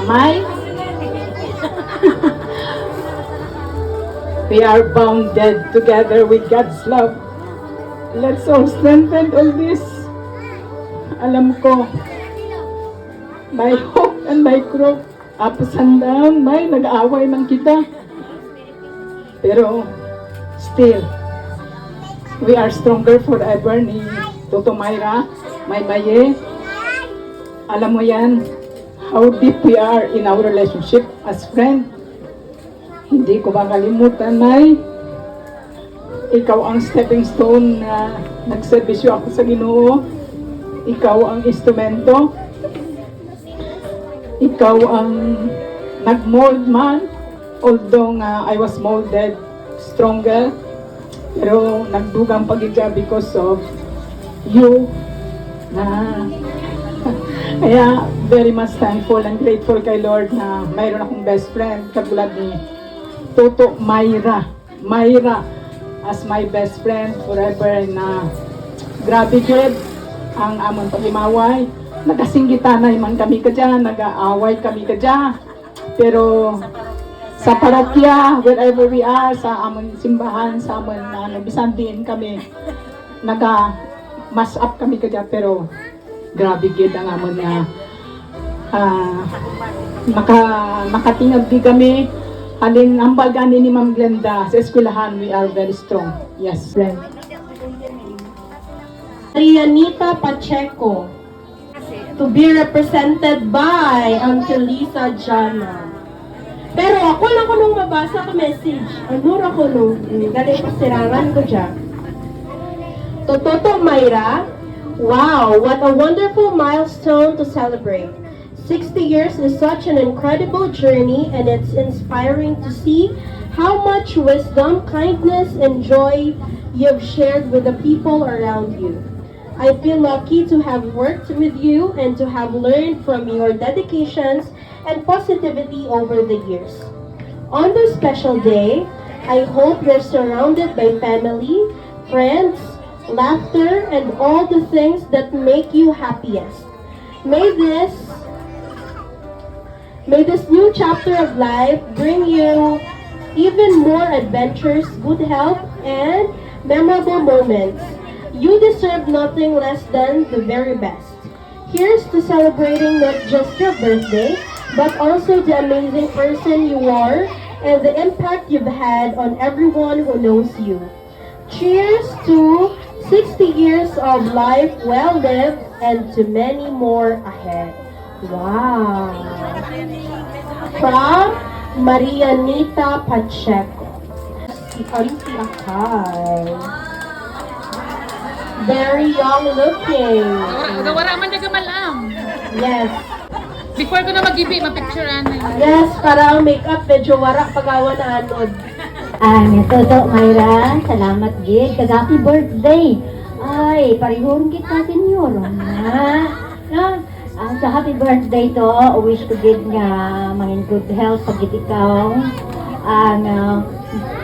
May we are bounded together with God's love. Let's all strengthen all this. Alam ko, by hook and by crook, upos and down, may nag-aaway man kita. Pero, still, we are stronger forever ni Toto Myra, May Maye. Alam mo yan, how deep we are in our relationship as friend. Hindi ko makalimutan, May. Ikaw ang stepping stone na nagserbisyo ako sa Ginoo. Ikaw ang instrumento. Ikaw ang nag-mold man. Although I was molded stronger. Pero nagdugang pagigya because of you. Kaya very much thankful and grateful kay Lord na mayroon akong best friend katulad ni Toto Myra. Myra as my best friend forever na grabe good ang amon pag-imaway. Nagkasinggitanay man kami kadya, nag-aaway kami kadya. Pero sa parokya, wherever we are, sa amon simbahan, sa amon bisan din kami, nag-mass up kami kadya. Pero grabe gid ang amon na makatingag di kami. Halin ang bagani ni Ma'am Glenda sa eskwelahan, we are very strong. Yes, friend. Marianita Pacheco, to be represented by Angelisa Jana. Pero ako lang ko nung mabasa ka message. Ano ra ko nung galing pasirangan ko dyan. To Toto Myra, wow, what a wonderful milestone to celebrate. 60 years is such an incredible journey, and it's inspiring to see how much wisdom, kindness, and joy you've shared with the people around you. I feel lucky to have worked with you and to have learned from your dedications and positivity over the years. On this special day, I hope you're surrounded by family, friends, laughter, and all the things that make you happiest. May this new chapter of life bring you even more adventures, good health, and memorable moments. You deserve nothing less than the very best. Here's to celebrating not just your birthday, but also the amazing person you are and the impact you've had on everyone who knows you. Cheers to 60 years of life well lived and to many more ahead. Wow! From Marianita Pacheco. Si Auntie Akay. Very young looking. Wala man na gamalam. Yes. Before ko na mag-ibi, mapicturean na yun. Yes, para ang makeup medyo warak pagawa na anod. Toto Myra, salamat gid. Kag happy birthday. Ay, parihon kita senyor. Sa happy birthday to, wish ko gid nga mangin good health pag ikaw.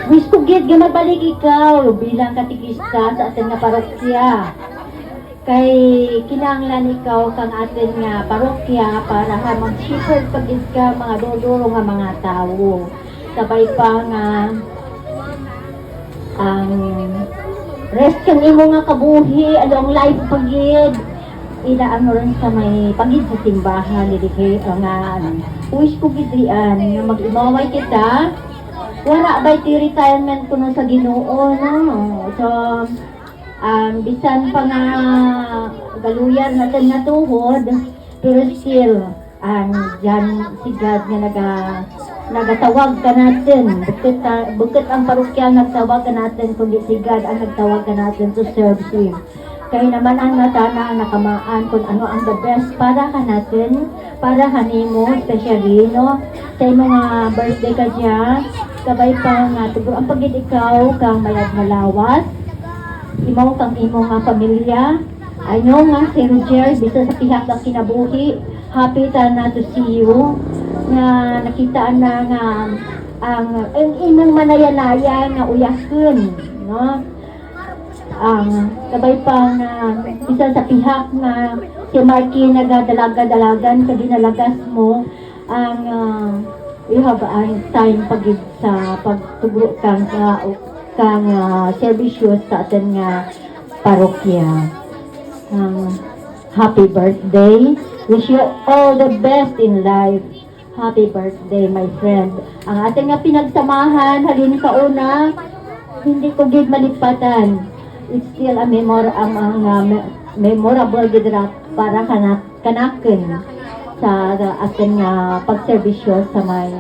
Wish ko gid nga mabalik ikaw bilang katikista sa atin nga parokya. Kay kinahanglan ikaw kang atin nga parokya para ha mag-shepherd pag ka mga dodoro nga mga tao. Sabay pa nga ang rest kang imo nga kabuhi along life pagid. Inaano rin sa may pagid sa simbahan dili nga wish ko gid rian nga mag-imaway kita. Wala ba iti retirement ko sa Ginoo, no? So, bisan pa nga galuyan natin nga tuhod, pero still, dyan si God nga nagatawag ka natin. Bukit ang parokya nagtawag ka natin, kundi si God ang nagtawag ka natin to serve Him. Kaya naman ang natana ang nakamaan kung ano ang the best para ka natin, para hanimo, especially, no? Sa mga birthday ka dyan, kabay pa nga, ang pagid ikaw kang mayad na lawas, imaw kang imo nga pamilya, ano nga si Roger, bisa sa pihak ng kinabuhi, happy ta na to see you, nga nakitaan na nga, ang imong manayanaya nga uyakon, no? Kabay pa nga, bisa sa pihak nga, si Marky nagadalaga-dalagan, kadinalagas mo, ang you have an time pagid sa pagtugro kang serbisyo sa atin nga parokya. Happy birthday. Wish you all the best in life. Happy birthday, my friend. Ang ating nga pinagsamahan, halin kauna, hindi ko gid malipatan. It's still a memorable gid ra para kanaken sa ating nga pagserbisyo sa may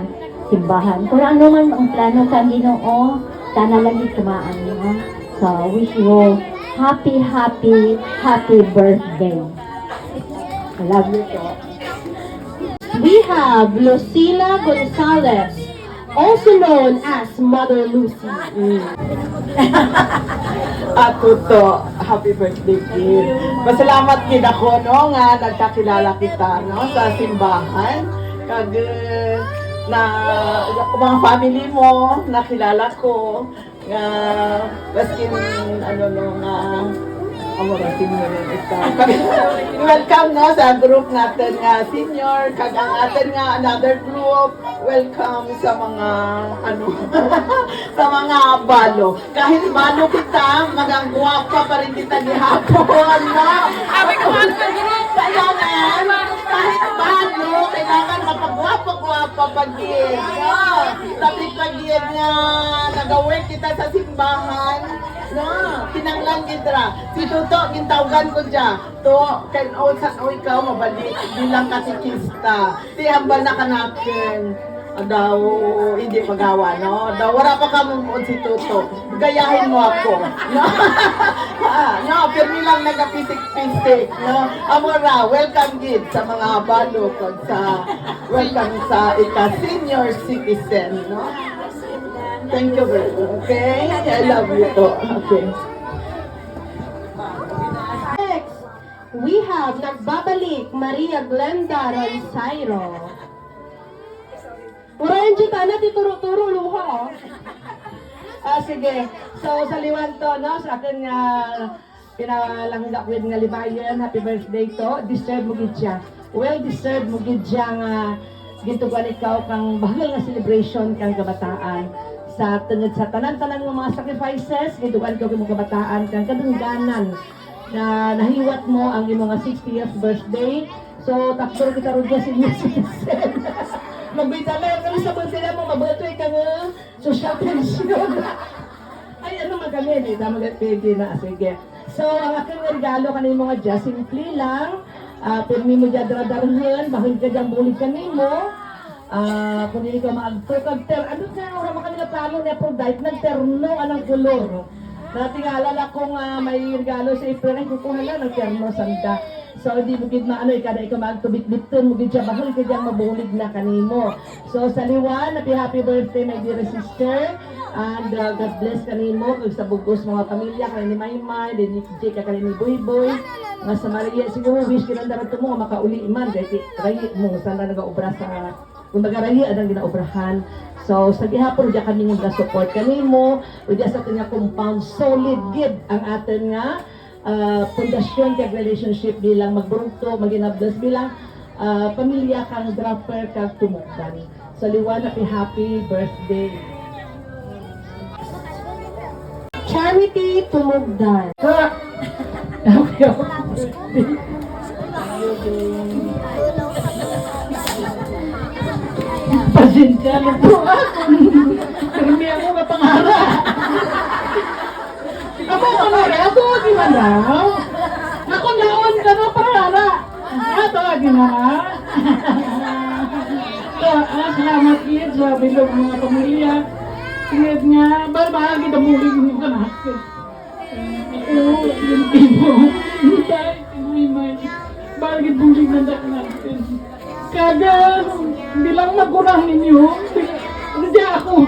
simbahan. Kung ano man ang plano sa Ginoo, sana lang itumaan mo. So, wish you happy birthday. I love you so. We have Lucila Gonzalez, also known as Mother Lucy. Tuto, happy birthday, kid. Masalamat kid ako, no, nga nagkakilala kita, no, sa simbahan. Kag, na, mga family mo, nakilala ko, nga, baskin, ano, no, nga, amurasin mo rin ikaw. Welcome, no, sa group natin nga senior, kag ang atin nga another group, welcome sa mga, ano, sa mga balo. Kahit balo kita, magangguwapa pa rin kita ni hapon, no? Sabi ko, ano ka group? Kailangan, kahit balo, kailangan mapagwapa-gwapa pag-gid, no? Tapi pag-gid nga, nag-work kita sa simbahan, no? Kinanglan gidra. Si Tuto, gintawgan ko dyan. To, kay sa ikaw, mabalik bilang katikista. Di hambal na kanakin. Daw, hindi magawa, no? Daw, wala pa ka mong si Tuto. Gayahin mo ako, no? No, pirmi lang nagapisik-pisik, no? Amora, welcome gid sa mga balo kag sa welcome sa ika-senior citizen, no? Thank you very much, okay? I love you to. Okay. Next, we have nagbabalik Maria Glenda Ronsairo. Urayan dyan na, tituro-turo luha. Sige. So, sa liwan to, no, sa akin nga pinalangga ko nga libayan, happy birthday to. Deserve mo gid siya. Well deserved mo gid siya nga gitugan ikaw kang bahal nga celebration kang kabataan. Sa tungod sa tanan-tanan ng mga sacrifices, gitugan ko kang kabataan kang kadungganan na nahiwat mo ang imong 60th birthday. So, takbo kita ron dyan senior citizen. Magbita na kami sa birthday mo, mabutoy ka nga social pension. Ay, ano man kami, di na mag-pwede na. Sige. So, ang aking regalo kanino mga dyan, simple lang. Pirmi mo dyan daradarhan, bahal ka dyan bulig kanino. Kung hindi ka mag-ter, ano ka, wala mo kanila plano na Aphrodite, nagterno, anong kulor. Natingala kong may regalo sa April, ay kukuha lang ng terno, sanda. So, hindi mo gid maano, kada ikaw magtubit-biton, mo gid siya, bahal ka dyan mabulig na kanimo. So, sa liwan, happy birthday, my dear sister. And God bless kanimo, kag sa bugos mga pamilya, kanini Maymay, din ni Jake, kanini Boy, nga sa Maria, siguro wish kinandara to mo, makauli man, dahil rayi mo, saan na nag-aobra sa, kung nag-rayi, anong ginaobrahan. So, sa gihapon, diya kami nga support kanimo, o diya sa ating nga compound, solid gid ang atin nga, pundasyon kag relationship bilang magburugto, maginablas bilang pamilya kang dropper kag tumukdan. Sa liwan, happy birthday. Charity Tumugdan. Pasensya na po ako. Pirmi ako mapangara. Ako ako gimana? Ako naon ka na para. Ato gimana? So, salamat yun sa bilog mga pamilya. Tingad nga, bahagi na muling mo ka natin. Oo, yung timo. Bahagi buling na natin. Kada, hindi lang magurang ninyo. Hindi ako.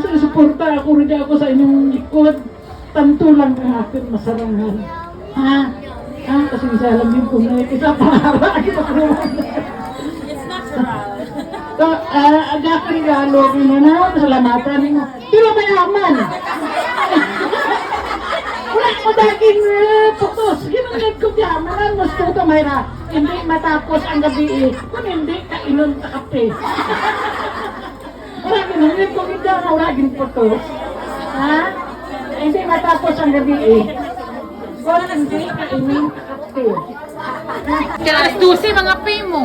Susuporta ako. Hindi ako sa inyong likod. Tanto lang ang akin masarangan. Kasi isa lang din kung isa para. It's natural. So, agak regalo ko na pasalamatan mo. Pero mayaman. Wala ko daging putos. Ginunod ko yaman. Mas tuto mayra. Hindi matapos ang gabi. Kung hindi, inon ka kape. Marami nung rin kung ito ang uragin po to. Ha? Hindi matapos ang gabi eh. Kung hindi ka inon ka kape. Kaya alas 12, mga pi mo.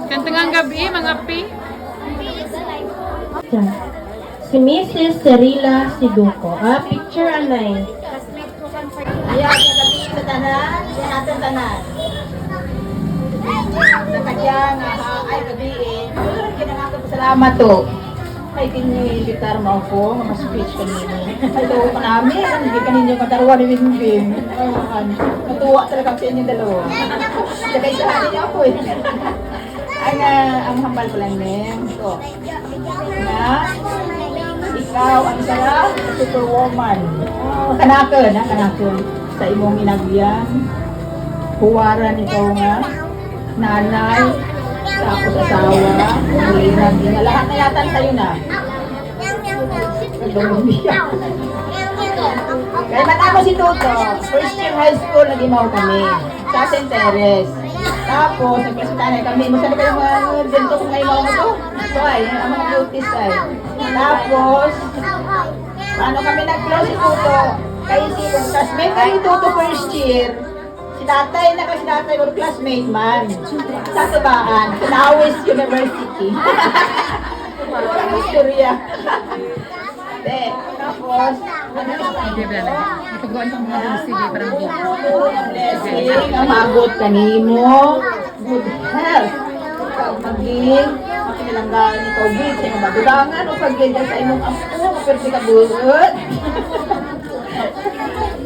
Kantangang gabi, mga pi. Si Mrs. Cerila Siduco. Picture anay. Ayan, kagabi sa tanan, yan natin tanan. Sa kanyang ay gabi eh. Kinangako salamat to. Ay kinilitar mo ako, mga speech kanina. Hello pa namin, hindi kaninyo katarwa ni Wingbing. Natuwa talaga sa inyo dalawa. Sabay sa hanin niyo ako eh. Ang hambal ko lang din. So, na, ikaw ang sarap, superwoman. Kanakon, kanakon. Sa imong inagyan, huwaran ikaw nga, nanay, tapos asawa, uliran din. Lahat na yatan sa'yo na. Kaya matako si Toto, first year high school, nag-imaw kami sa St. Teres. Tapos, nagkasitahan kami, masali kayo mga ganito kung naimaw mo to. So ay, ang mga beauties ay. Tapos, paano kami nag-close si Toto? Kaya si classmate kami Toto first year. Si tatay na kasi tatay or classmate man. Sa Tubaan, sa Nawis University. Ang istorya. Tapos, Hindi ba na? Ipagawa niyo mga sige, parang dito. blessing, ang magot kanimo, good health. Ikaw maging, makinilanggaan ikaw gid sa imong magulangan o pagganyan sa imong apo, kapag ka buot.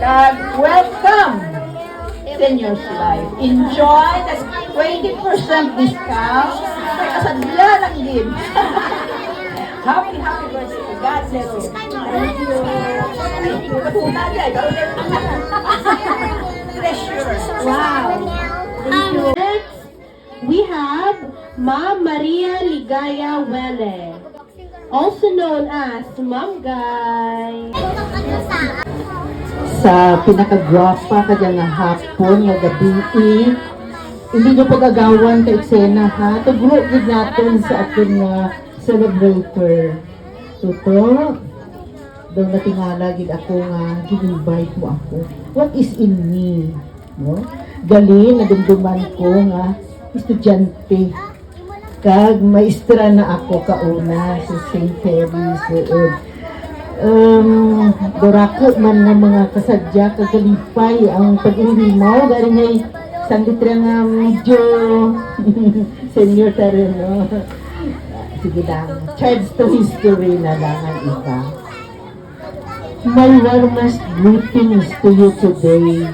Kag welcome Seniors Life. Enjoy the 20% discount. May kasadla lang din. Happy birthday to God bless you. Thank you. Patuna dyan. Treasure. Wow. Next, we have Ma'am Maria Ligaya Wele, also known as Ma'am Guy. Sa pinakagwapa ka dyan nga hapon, nga gabi, hindi nyo pagagawan ka eksena ha. Tugro gid natin sa akin nga celebrator. Tuto, daw natingala gid ako nga gin-invite mo ako. What is in me? No? Galing, nadumduman ko nga estudyante. Kag maestra na ako kauna sa St. Mary's. Dorako man ng mga kasadya kagalipay ang pag-ihimaw gari ngay sanditra nga medyo senior tayo no. Sige lang, charge to history na lang ang iba. My warmest greetings to you today.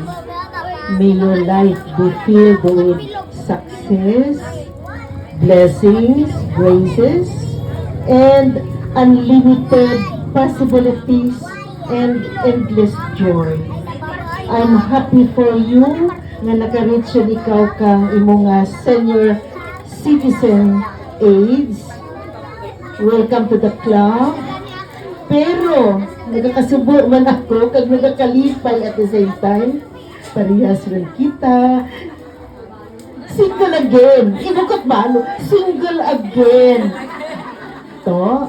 May your life be filled with success, blessings, graces, and unlimited possibilities and endless joy. I'm happy for you nga naka-reach yun ikaw kang imong senior citizen age. Welcome to the club. Pero nagkakasubo man ako kag nagakalipay at the same time. Parehas rin kita. Single again. Inukot ba? Single again. To,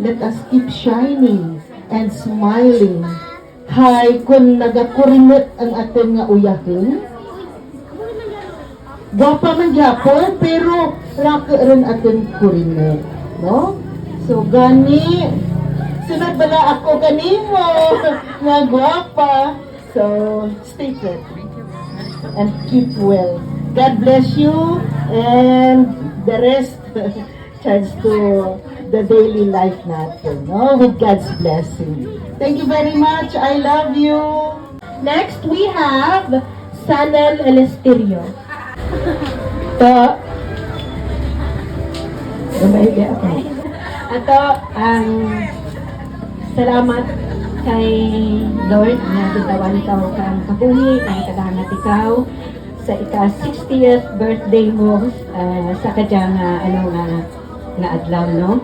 let us keep shining and smiling. Hay, kung nagakurinet ang atin nga uyahin, gwapa man gyapon, pero raka rin atin kurinet. No? So, gani, sunod bala ako kanimo, nga gwapa. So, stay fit and keep well. God bless you and the rest charge to the daily life natin, no? With God's blessing. Thank you very much. I love you. Next, we have Sanel Elesterio. To, gamay ako. Ato, ang salamat kay Lord na bitawan ikaw kang kabuhi, na ikadangat ikaw sa ika-60th birthday mo sa kadyang nga adlaw, no?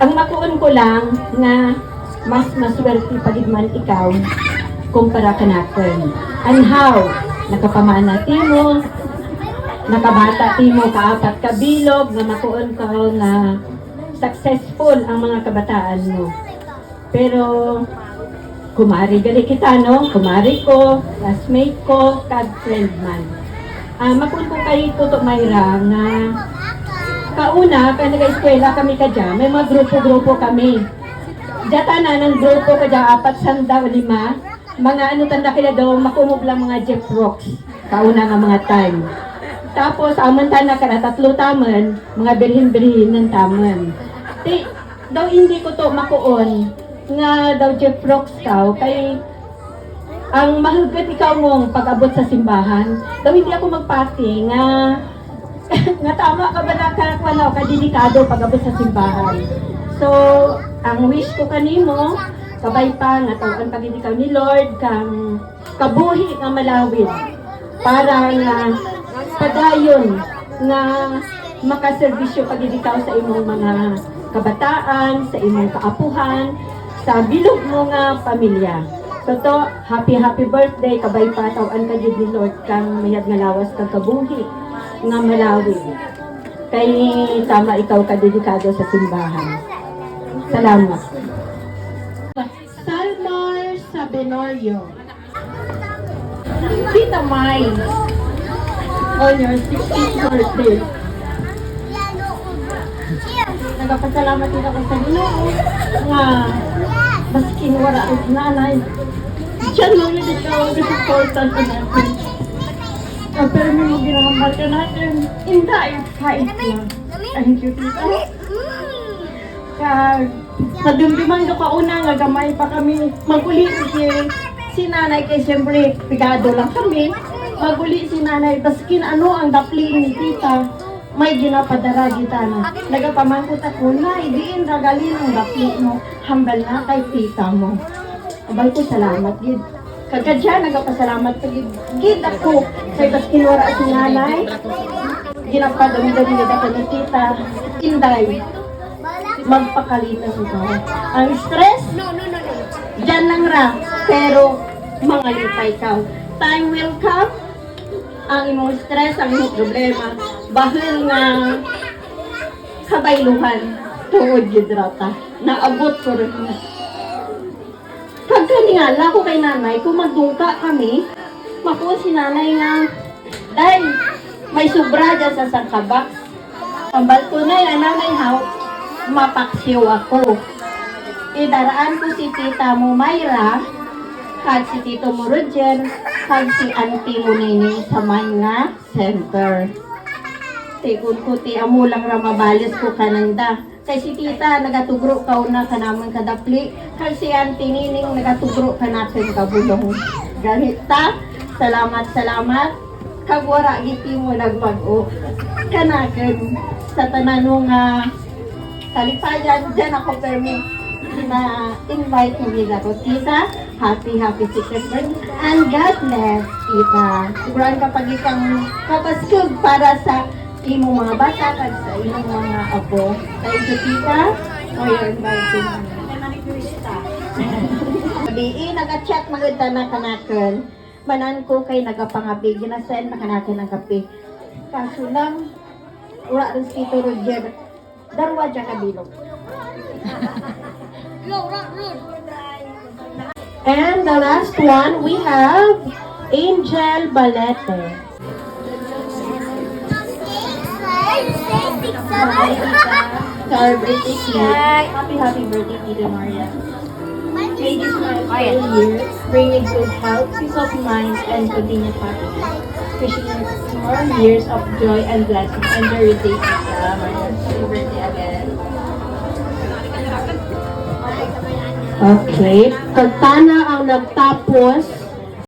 Ang makuon ko lang nga mas maswerte pagigman ikaw kumpara kanakon. And how? Nakapamana mo, nakabata timo kaapat ka bilog nga makuon ka nga successful ang mga kabataan mo. Pero kumari gali kita, no? Kumari ko, classmate ko, kag friend man. Makun ko kay Tuto Mayra nga kauna, kaya nag-eskwela kami kadya, may mga grupo-grupo kami. Data na ng grupo kadya, 405, mga ano tanda kaya daw, makumog lang mga Jeff Rocks, kauna nga mga time. Tapos, amon tanda ka na, 3 taman, mga birhin-birhin ng taman. Daw hindi ko to makuon, nga daw Jeff Rocks ka, kay ang mahugot ikaw mong pag-abot sa simbahan, daw hindi ako magpati nga nga tama ka ba na kakwalaw ka delikado pag-abot sa simbahan. So, ang wish ko kanimo, kabay pa nga tawag pag ikaw ni Lord kang kabuhi nga malawid para nga padayon nga makaserbisyo pag ikaw sa imong mga kabataan, sa imong kaapuhan, sa bilog mo nga pamilya. So to, happy birthday, kabay pa, tawan ka ni Lord kang mayag nga lawas kang kabuhi nga malawig. Kay tama ikaw ka dedikado sa simbahan. Salamat. Salmar Sabenorio. Tita May, on your 16th birthday. Nagpasalamat din ako sa Ginoo nga maskin wala ang nanay. Diyan mo yun ikaw ang important na natin. Ang pero mo ginahambal ka natin. Inday, kahit lang. Thank you, tita. Kag sa dumduman do kauna nga gamay pa kami maguli si nanay kay siyempre pigado lang kami. Maguli si nanay baskin ano ang dapli ni tita. May ginapadara gitana. Nagapamangkot ako na, idiin ragalin ang dapli mo. Hambal na kay tita mo. Abay ko salamat, gid. Kagkadya, nagapasalamat ko, gid. Gid ako. Kay bas kinura si nanay. Ginapadami-dami ako ni tita. Inday. Magpakalitan ito. Ang stress, dyan lang ra. Pero, mga lipay ka. Time will come. Ang imong stress, ang imong problema, bahil nga kabayluhan tuod gidrata. Naabot ko rin na. Pagkaningala ko kay nanay, kung magdungka kami, makuha si nanay nga, dahil may sobra dyan sa sangkabak. Pambal ko na yan, nanay how, mapaksiw ako. Idaraan ko si tita mo Mayra, kag si tito mo Roger, kag si auntie mo Nining sa mga center. Tikon ko ti amo lang ra mabalis ko kananda. Kay si tita nagatugro ka una kanamon kadapli, kag si auntie Nining nagatugro ka natin kabulong. Ganita, salamat. Kag wara giti mo nagpag-o. Kanaken sa tanan nga kalipayan dyan ako permi na invite mo nila ko. Tita, happy 60th birthday and God bless, tita. Siguran kapag ikang kapaskog para sa imong mga bata kag sa imong mga apo. Thank you, tita, for your inviting me. Sabi, nag-chat maganda na kanakan. Manan ko kay nagapangabi, ginasend na kanakan ang kape. Kaso lang, wala rin si Tito Roger. Darwa dyan kabilog. And the last one, we have Angel Balete. Our birthday cake. Happy birthday, Tita Maria. May this year bring you good health, peace of mind, and continued happiness. Wishing you more years of joy and blessings. Enjoy your day, Tita Maria. Happy birthday again. Okay. Kagtana ang nagtapos